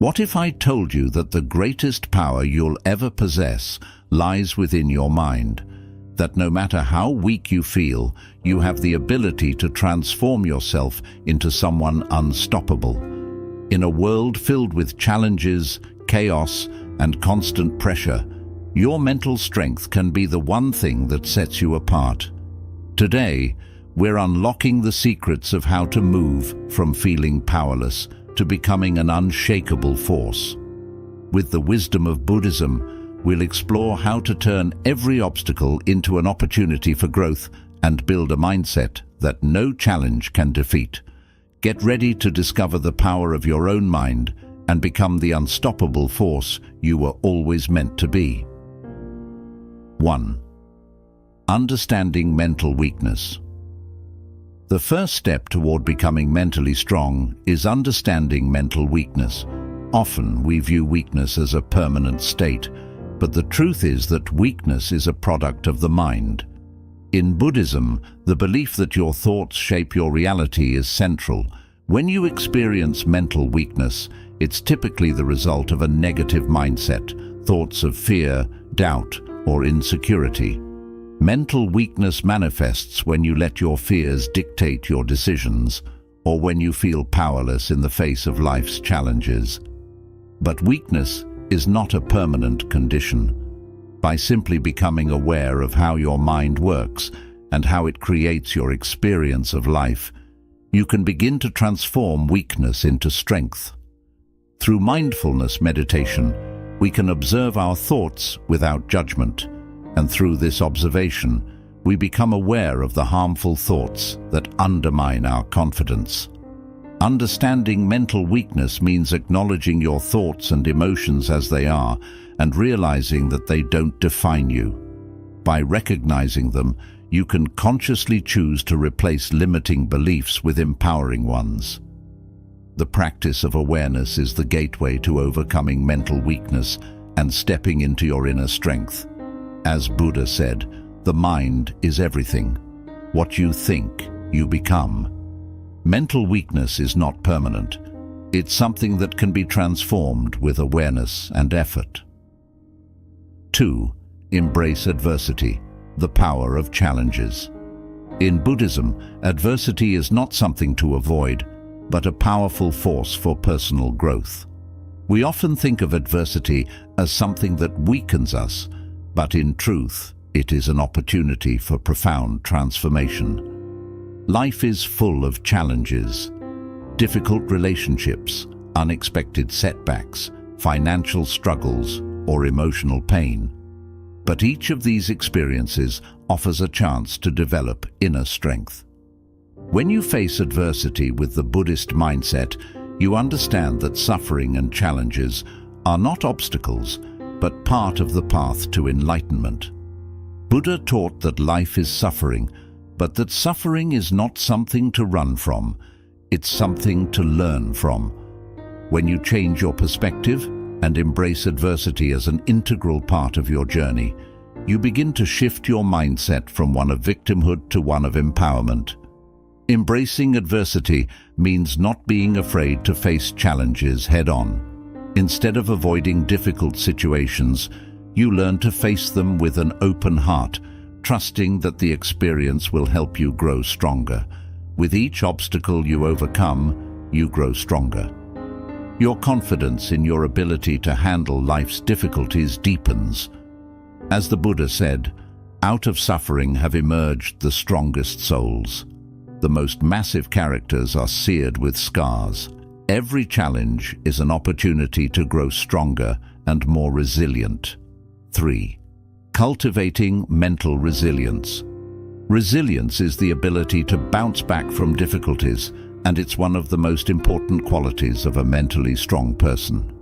What if I told you that the greatest power you'll ever possess lies within your mind? That no matter how weak you feel, you have the ability to transform yourself into someone unstoppable. In a world filled with challenges, chaos, and constant pressure, your mental strength can be the one thing that sets you apart. Today, we're unlocking the secrets of how to move from feeling powerless to becoming an unshakable force. With the wisdom of Buddhism, we'll explore how to turn every obstacle into an opportunity for growth and build a mindset that no challenge can defeat. Get ready to discover the power of your own mind and become the unstoppable force you were always meant to be. 1. Understanding mental weakness. The first step toward becoming mentally strong is understanding mental weakness. Often we view weakness as a permanent state, but the truth is that weakness is a product of the mind. In Buddhism, the belief that your thoughts shape your reality is central. When you experience mental weakness, it's typically the result of a negative mindset, thoughts of fear, doubt, or insecurity. Mental weakness manifests when you let your fears dictate your decisions, or when you feel powerless in the face of life's challenges. But weakness is not a permanent condition. By simply becoming aware of how your mind works and how it creates your experience of life, you can begin to transform weakness into strength. Through mindfulness meditation, we can observe our thoughts without judgment, and through this observation, we become aware of the harmful thoughts that undermine our confidence. Understanding mental weakness means acknowledging your thoughts and emotions as they are and realizing that they don't define you. By recognizing them, you can consciously choose to replace limiting beliefs with empowering ones. The practice of awareness is the gateway to overcoming mental weakness and stepping into your inner strength. As Buddha said, the mind is everything. What you think, you become. Mental weakness is not permanent. It's something that can be transformed with awareness and effort. 2. Embrace adversity, the power of challenges. In Buddhism, adversity is not something to avoid, but a powerful force for personal growth. We often think of adversity as something that weakens us, but in truth, it is an opportunity for profound transformation. Life is full of challenges, difficult relationships, unexpected setbacks, financial struggles, or emotional pain. But each of these experiences offers a chance to develop inner strength. When you face adversity with the Buddhist mindset, you understand that suffering and challenges are not obstacles, but part of the path to enlightenment. Buddha taught that life is suffering, but that suffering is not something to run from, it's something to learn from. When you change your perspective and embrace adversity as an integral part of your journey, you begin to shift your mindset from one of victimhood to one of empowerment. Embracing adversity means not being afraid to face challenges head-on. Instead of avoiding difficult situations, you learn to face them with an open heart, trusting that the experience will help you grow stronger. With each obstacle you overcome, you grow stronger. Your confidence in your ability to handle life's difficulties deepens. As the Buddha said, out of suffering have emerged the strongest souls. The most massive characters are seared with scars. Every challenge is an opportunity to grow stronger and more resilient. 3. Cultivating mental resilience. Resilience is the ability to bounce back from difficulties, and it's one of the most important qualities of a mentally strong person.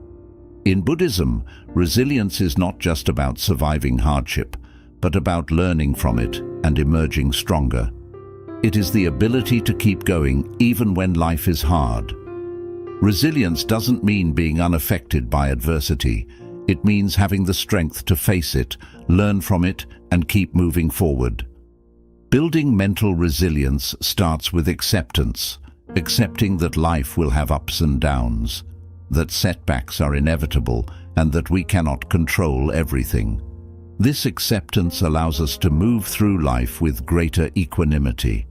In Buddhism, resilience is not just about surviving hardship, but about learning from it and emerging stronger. It is the ability to keep going even when life is hard. Resilience doesn't mean being unaffected by adversity. It means having the strength to face it, learn from it, and keep moving forward. Building mental resilience starts with acceptance, accepting that life will have ups and downs. that setbacks are inevitable, and that we cannot control everything. This acceptance allows us to move through life with greater equanimity.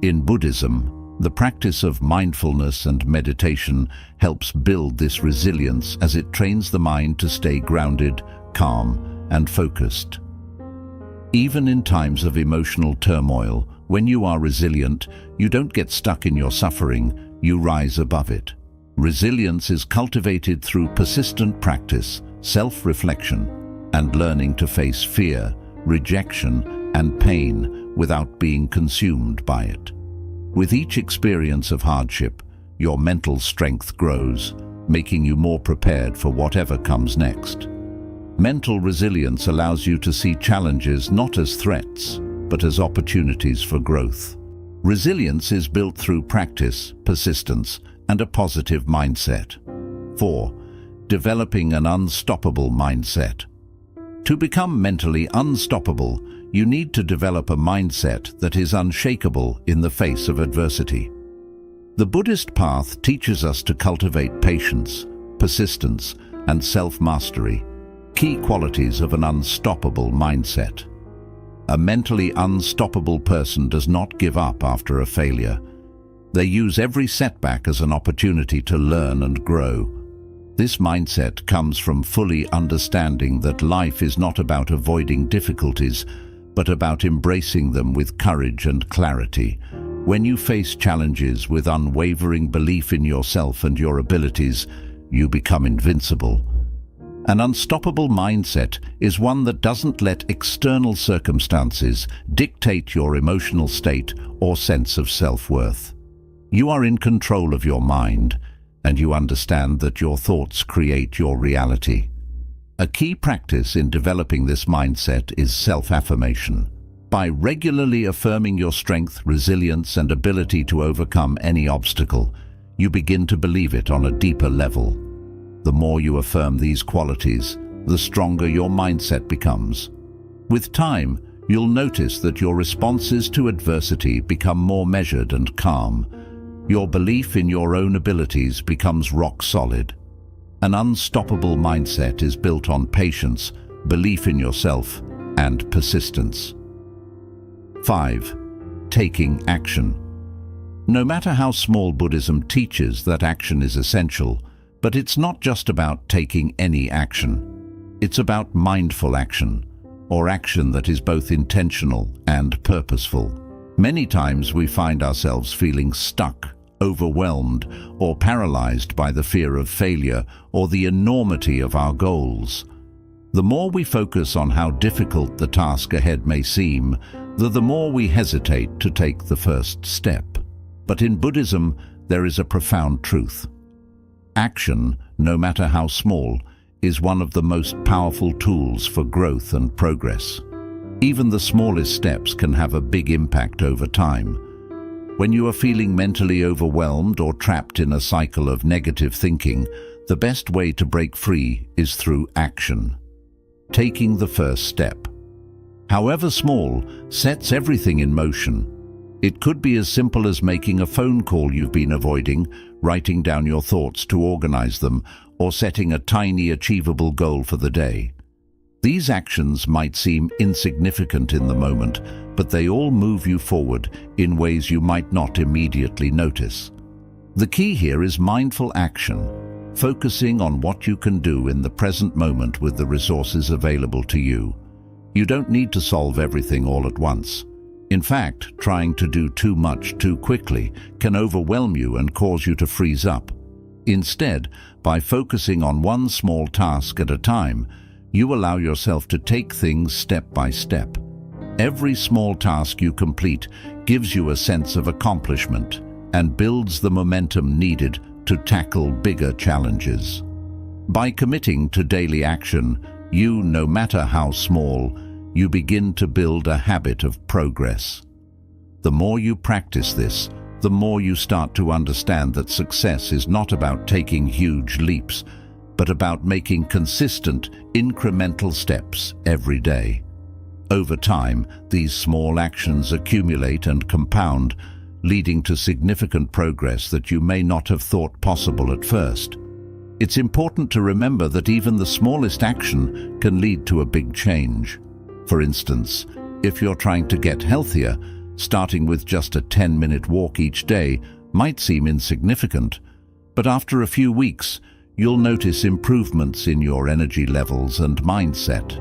In Buddhism, the practice of mindfulness and meditation helps build this resilience as it trains the mind to stay grounded, calm, and focused. Even in times of emotional turmoil, when you are resilient, you don't get stuck in your suffering, you rise above it. Resilience is cultivated through persistent practice, self-reflection, and learning to face fear, rejection, and pain without being consumed by it. With each experience of hardship, your mental strength grows, making you more prepared for whatever comes next. Mental resilience allows you to see challenges not as threats, but as opportunities for growth. Resilience is built through practice, persistence, and a positive mindset. 4. Developing an unstoppable mindset. To become mentally unstoppable, you need to develop a mindset that is unshakable in the face of adversity. The Buddhist path teaches us to cultivate patience, persistence, and self-mastery, key qualities of an unstoppable mindset. A mentally unstoppable person does not give up after a failure. They use every setback as an opportunity to learn and grow. This mindset comes from fully understanding that life is not about avoiding difficulties, but about embracing them with courage and clarity. When you face challenges with unwavering belief in yourself and your abilities, you become invincible. An unstoppable mindset is one that doesn't let external circumstances dictate your emotional state or sense of self-worth. You are in control of your mind, and you understand that your thoughts create your reality. A key practice in developing this mindset is self-affirmation. By regularly affirming your strength, resilience, and ability to overcome any obstacle, you begin to believe it on a deeper level. The more you affirm these qualities, the stronger your mindset becomes. With time, you'll notice that your responses to adversity become more measured and calm. Your belief in your own abilities becomes rock solid. An unstoppable mindset is built on patience, belief in yourself, and persistence. 5. Taking action. No matter how small, Buddhism teaches that action is essential, but it's not just about taking any action. It's about mindful action, or action that is both intentional and purposeful. Many times we find ourselves feeling stuck, overwhelmed, or paralyzed by the fear of failure or the enormity of our goals. The more we focus on how difficult the task ahead may seem, the more we hesitate to take the first step. But in Buddhism, there is a profound truth. Action, no matter how small, is one of the most powerful tools for growth and progress. Even the smallest steps can have a big impact over time. When you are feeling mentally overwhelmed or trapped in a cycle of negative thinking, the best way to break free is through action. Taking the first step, however small, sets everything in motion. It could be as simple as making a phone call you've been avoiding, writing down your thoughts to organize them, or setting a tiny, achievable goal for the day. These actions might seem insignificant in the moment, but they all move you forward in ways you might not immediately notice. The key here is mindful action, focusing on what you can do in the present moment with the resources available to you. You don't need to solve everything all at once. In fact, trying to do too much too quickly can overwhelm you and cause you to freeze up. Instead, by focusing on one small task at a time, you allow yourself to take things step by step. Every small task you complete gives you a sense of accomplishment and builds the momentum needed to tackle bigger challenges. By committing to daily action, no matter how small, you begin to build a habit of progress. The more you practice this, the more you start to understand that success is not about taking huge leaps, but about making consistent, incremental steps every day. Over time, these small actions accumulate and compound, leading to significant progress that you may not have thought possible at first. It's important to remember that even the smallest action can lead to a big change. For instance, if you're trying to get healthier, starting with just a 10-minute walk each day might seem insignificant, but after a few weeks, you'll notice improvements in your energy levels and mindset.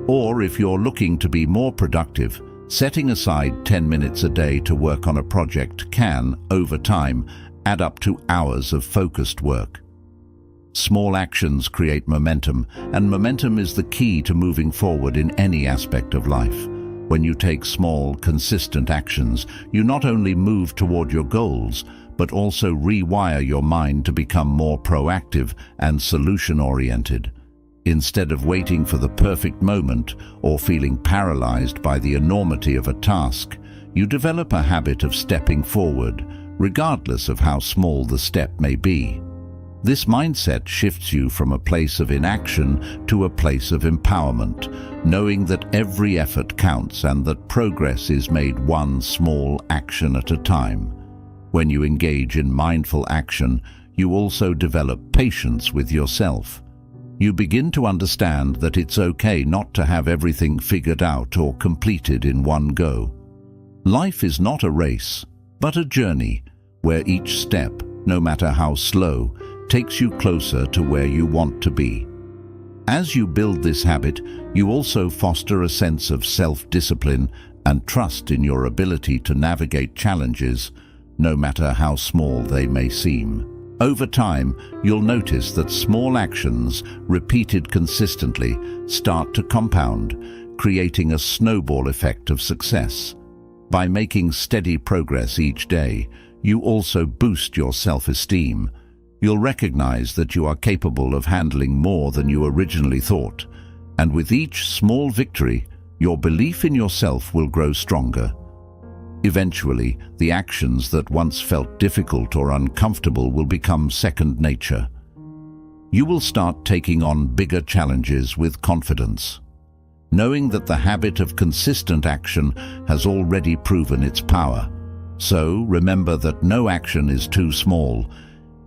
Or if you're looking to be more productive, setting aside 10 minutes a day to work on a project can, over time, add up to hours of focused work. Small actions create momentum, and momentum is the key to moving forward in any aspect of life. When you take small, consistent actions, you not only move toward your goals, but also rewire your mind to become more proactive and solution-oriented. Instead of waiting for the perfect moment or feeling paralyzed by the enormity of a task, you develop a habit of stepping forward, regardless of how small the step may be. This mindset shifts you from a place of inaction to a place of empowerment, knowing that every effort counts and that progress is made one small action at a time. When you engage in mindful action, you also develop patience with yourself. You begin to understand that it's okay not to have everything figured out or completed in one go. Life is not a race, but a journey where each step, no matter how slow, takes you closer to where you want to be. As you build this habit, you also foster a sense of self-discipline and trust in your ability to navigate challenges, no matter how small they may seem. Over time, you'll notice that small actions, repeated consistently, start to compound, creating a snowball effect of success. By making steady progress each day, you also boost your self-esteem. You'll recognize that you are capable of handling more than you originally thought, and with each small victory, your belief in yourself will grow stronger. Eventually, the actions that once felt difficult or uncomfortable will become second nature. You will start taking on bigger challenges with confidence, knowing that the habit of consistent action has already proven its power. So, remember that no action is too small.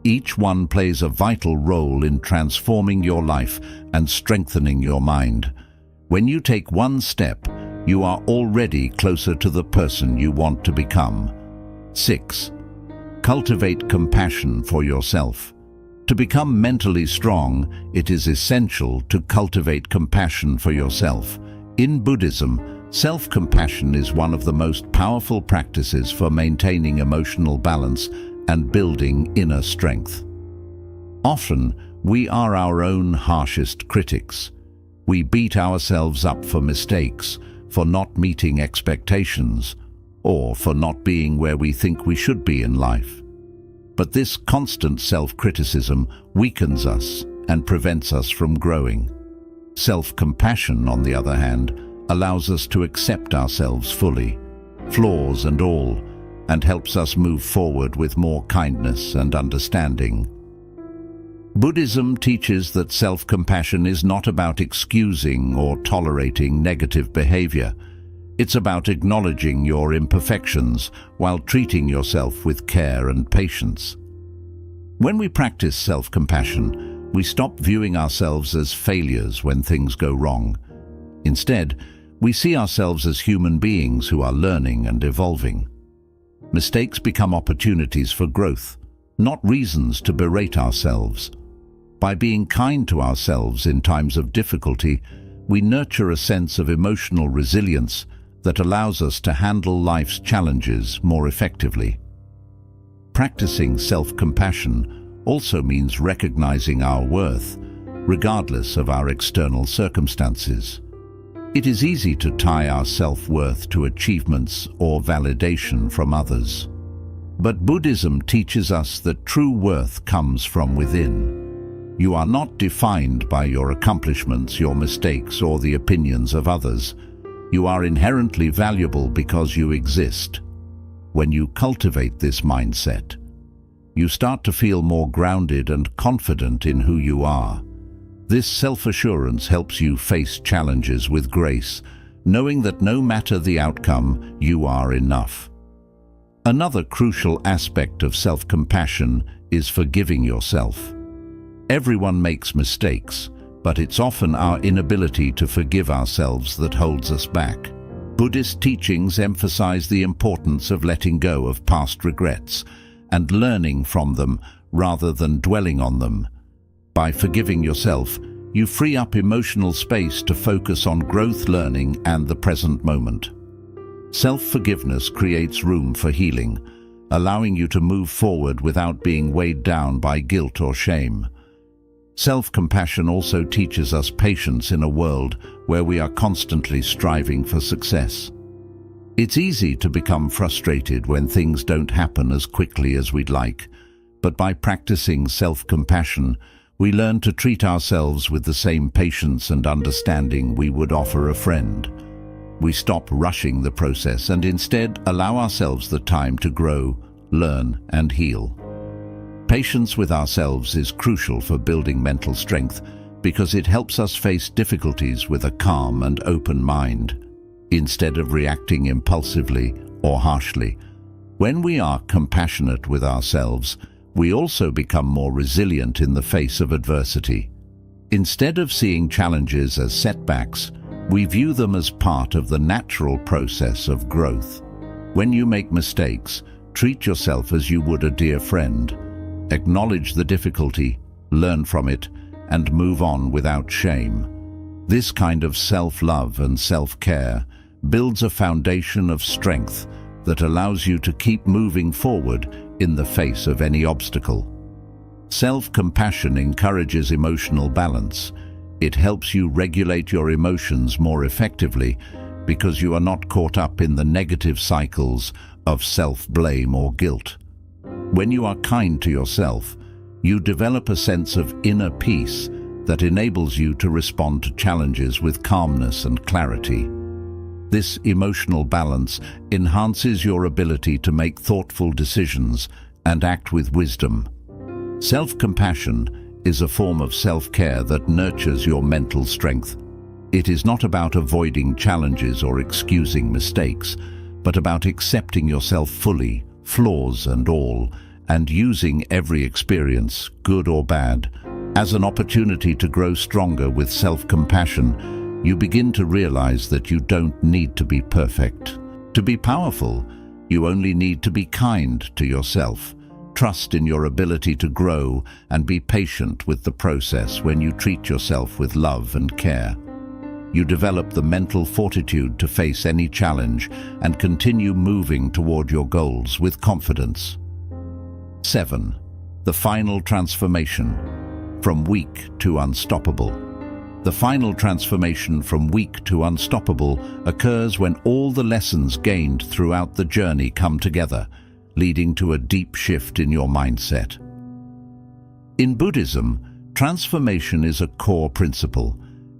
Each one plays a vital role in transforming your life and strengthening your mind. When you take one step, you are already closer to the person you want to become. 6. Cultivate compassion for yourself. To become mentally strong, it is essential to cultivate compassion for yourself. In Buddhism, self-compassion is one of the most powerful practices for maintaining emotional balance and building inner strength. Often, we are our own harshest critics. We beat ourselves up for mistakes, for not meeting expectations, or for not being where we think we should be in life. But this constant self-criticism weakens us and prevents us from growing. Self-compassion, on the other hand, allows us to accept ourselves fully, flaws and all, and helps us move forward with more kindness and understanding. Buddhism teaches that self-compassion is not about excusing or tolerating negative behavior. It's about acknowledging your imperfections while treating yourself with care and patience. When we practice self-compassion, we stop viewing ourselves as failures when things go wrong. Instead, we see ourselves as human beings who are learning and evolving. Mistakes become opportunities for growth, not reasons to berate ourselves. By being kind to ourselves in times of difficulty, we nurture a sense of emotional resilience that allows us to handle life's challenges more effectively. Practicing self-compassion also means recognizing our worth, regardless of our external circumstances. It is easy to tie our self-worth to achievements or validation from others. But Buddhism teaches us that true worth comes from within. You are not defined by your accomplishments, your mistakes, or the opinions of others. You are inherently valuable because you exist. When you cultivate this mindset, you start to feel more grounded and confident in who you are. This self-assurance helps you face challenges with grace, knowing that no matter the outcome, you are enough. Another crucial aspect of self-compassion is forgiving yourself. Everyone makes mistakes, but it's often our inability to forgive ourselves that holds us back. Buddhist teachings emphasize the importance of letting go of past regrets and learning from them rather than dwelling on them. By forgiving yourself, you free up emotional space to focus on growth, learning, and the present moment. Self-forgiveness creates room for healing, allowing you to move forward without being weighed down by guilt or shame. Self-compassion also teaches us patience in a world where we are constantly striving for success. It's easy to become frustrated when things don't happen as quickly as we'd like, but by practicing self-compassion, we learn to treat ourselves with the same patience and understanding we would offer a friend. We stop rushing the process and instead allow ourselves the time to grow, learn, and heal. Patience with ourselves is crucial for building mental strength because it helps us face difficulties with a calm and open mind, instead of reacting impulsively or harshly. When we are compassionate with ourselves, we also become more resilient in the face of adversity. Instead of seeing challenges as setbacks, we view them as part of the natural process of growth. When you make mistakes, treat yourself as you would a dear friend. Acknowledge the difficulty, learn from it, and move on without shame. This kind of self-love and self-care builds a foundation of strength that allows you to keep moving forward in the face of any obstacle. Self-compassion encourages emotional balance. It helps you regulate your emotions more effectively because you are not caught up in the negative cycles of self-blame or guilt. When you are kind to yourself, you develop a sense of inner peace that enables you to respond to challenges with calmness and clarity. This emotional balance enhances your ability to make thoughtful decisions and act with wisdom. Self-compassion is a form of self-care that nurtures your mental strength. It is not about avoiding challenges or excusing mistakes, but about accepting yourself fully, flaws and all, and using every experience, good or bad, as an opportunity to grow stronger. With self-compassion, you begin to realize that you don't need to be perfect. To be powerful, you only need to be kind to yourself. Trust in your ability to grow and be patient with the process. When you treat yourself with love and care, you develop the mental fortitude to face any challenge and continue moving toward your goals with confidence. 7. The final transformation, from weak to unstoppable. The final transformation from weak to unstoppable occurs when all the lessons gained throughout the journey come together, leading to a deep shift in your mindset. In Buddhism, transformation is a core principle,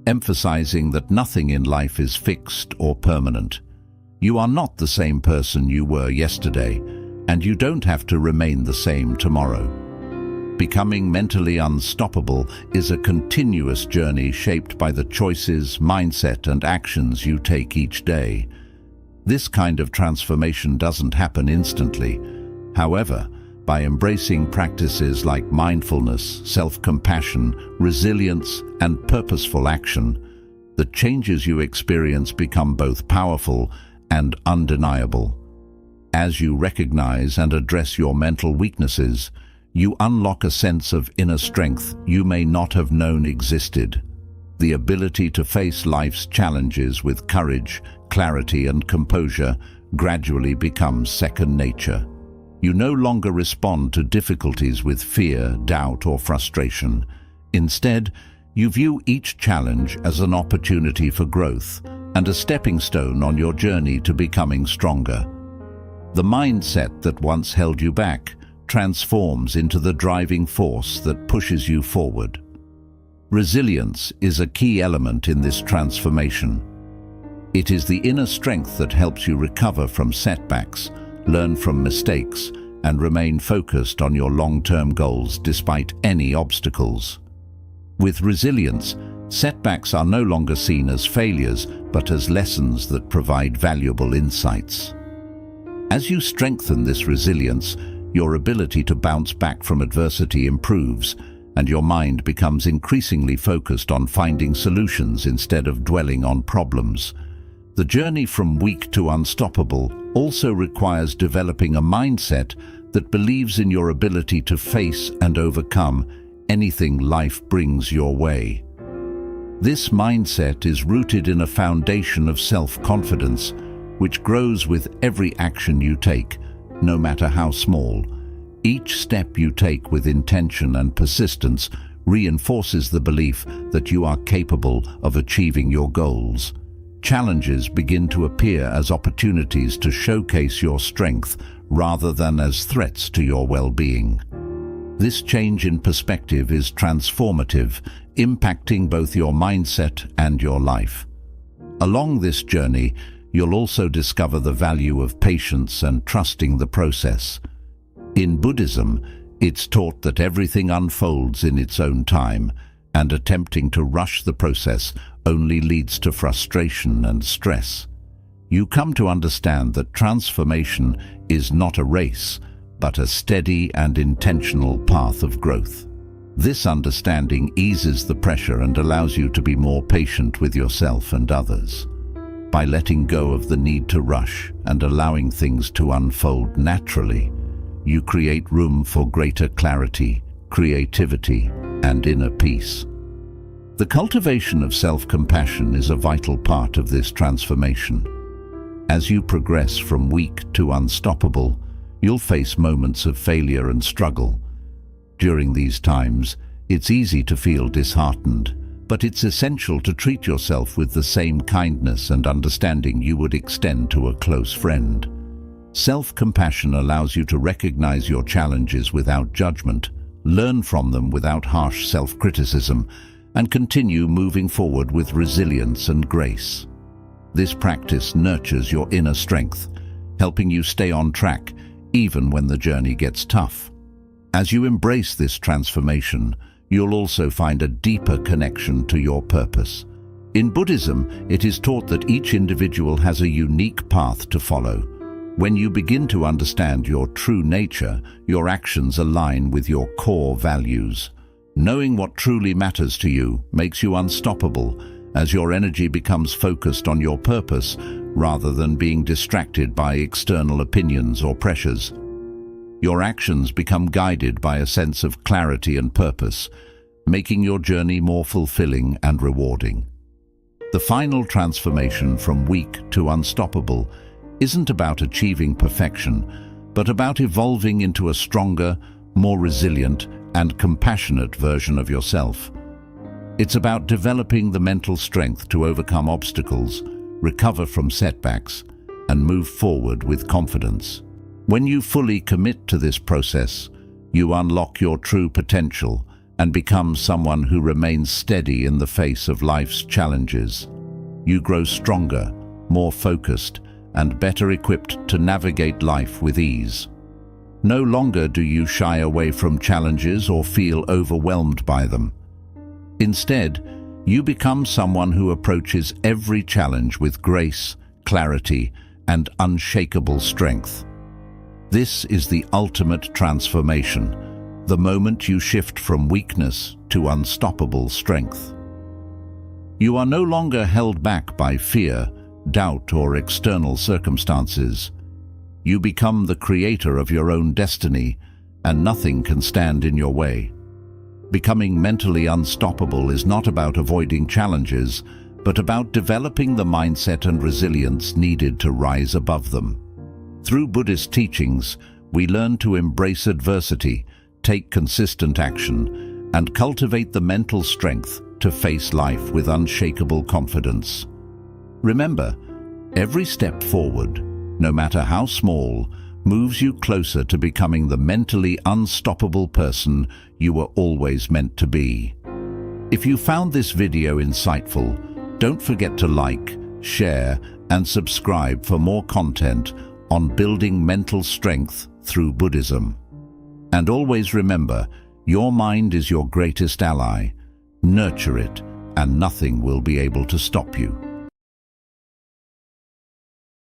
emphasizing that nothing in life is fixed or permanent. You are not the same person you were yesterday, and you don't have to remain the same tomorrow. Becoming mentally unstoppable is a continuous journey shaped by the choices, mindset, and actions you take each day. This kind of transformation doesn't happen instantly. However, by embracing practices like mindfulness, self-compassion, resilience, and purposeful action, the changes you experience become both powerful and undeniable. As you recognize and address your mental weaknesses, you unlock a sense of inner strength you may not have known existed. The ability to face life's challenges with courage, clarity, and composure gradually becomes second nature. You no longer respond to difficulties with fear, doubt, or frustration. Instead, you view each challenge as an opportunity for growth and a stepping stone on your journey to becoming stronger. The mindset that once held you back transforms into the driving force that pushes you forward. Resilience is a key element in this transformation. It is the inner strength that helps you recover from setbacks, learn from mistakes, and remain focused on your long-term goals despite any obstacles. With resilience, setbacks are no longer seen as failures, but as lessons that provide valuable insights. As you strengthen this resilience, your ability to bounce back from adversity improves, and your mind becomes increasingly focused on finding solutions instead of dwelling on problems. The journey from weak to unstoppable also requires developing a mindset that believes in your ability to face and overcome anything life brings your way. This mindset is rooted in a foundation of self-confidence, which grows with every action you take, no matter how small. Each step you take with intention and persistence reinforces the belief that you are capable of achieving your goals. Challenges begin to appear as opportunities to showcase your strength rather than as threats to your well-being. This change in perspective is transformative, impacting both your mindset and your life. Along this journey, you'll also discover the value of patience and trusting the process. In Buddhism, it's taught that everything unfolds in its own time, and attempting to rush the process only leads to frustration and stress. You come to understand that transformation is not a race, but a steady and intentional path of growth. This understanding eases the pressure and allows you to be more patient with yourself and others. By letting go of the need to rush and allowing things to unfold naturally, you create room for greater clarity, creativity, and inner peace. The cultivation of self-compassion is a vital part of this transformation. As you progress from weak to unstoppable, you'll face moments of failure and struggle. During these times, it's easy to feel disheartened, but it's essential to treat yourself with the same kindness and understanding you would extend to a close friend. Self-compassion allows you to recognize your challenges without judgment, learn from them without harsh self-criticism, and continue moving forward with resilience and grace. This practice nurtures your inner strength, helping you stay on track even when the journey gets tough. As you embrace this transformation, you'll also find a deeper connection to your purpose. In Buddhism, it is taught that each individual has a unique path to follow. When you begin to understand your true nature, your actions align with your core values. Knowing what truly matters to you makes you unstoppable, as your energy becomes focused on your purpose rather than being distracted by external opinions or pressures. Your actions become guided by a sense of clarity and purpose, making your journey more fulfilling and rewarding. The final transformation from weak to unstoppable isn't about achieving perfection, but about evolving into a stronger, more resilient, and compassionate version of yourself. It's about developing the mental strength to overcome obstacles, recover from setbacks, and move forward with confidence. When you fully commit to this process, you unlock your true potential and become someone who remains steady in the face of life's challenges. You grow stronger, more focused, and better equipped to navigate life with ease. No longer do you shy away from challenges or feel overwhelmed by them. Instead, you become someone who approaches every challenge with grace, clarity, and unshakable strength. This is the ultimate transformation, the moment you shift from weakness to unstoppable strength. You are no longer held back by fear, doubt, or external circumstances. You become the creator of your own destiny, and nothing can stand in your way. Becoming mentally unstoppable is not about avoiding challenges, but about developing the mindset and resilience needed to rise above them. Through Buddhist teachings, we learn to embrace adversity, take consistent action, and cultivate the mental strength to face life with unshakable confidence. Remember, every step forward, no matter how small, moves you closer to becoming the mentally unstoppable person you were always meant to be. If you found this video insightful, don't forget to like, share, and subscribe for more content on building mental strength through Buddhism. And always remember, your mind is your greatest ally. Nurture it, and nothing will be able to stop you.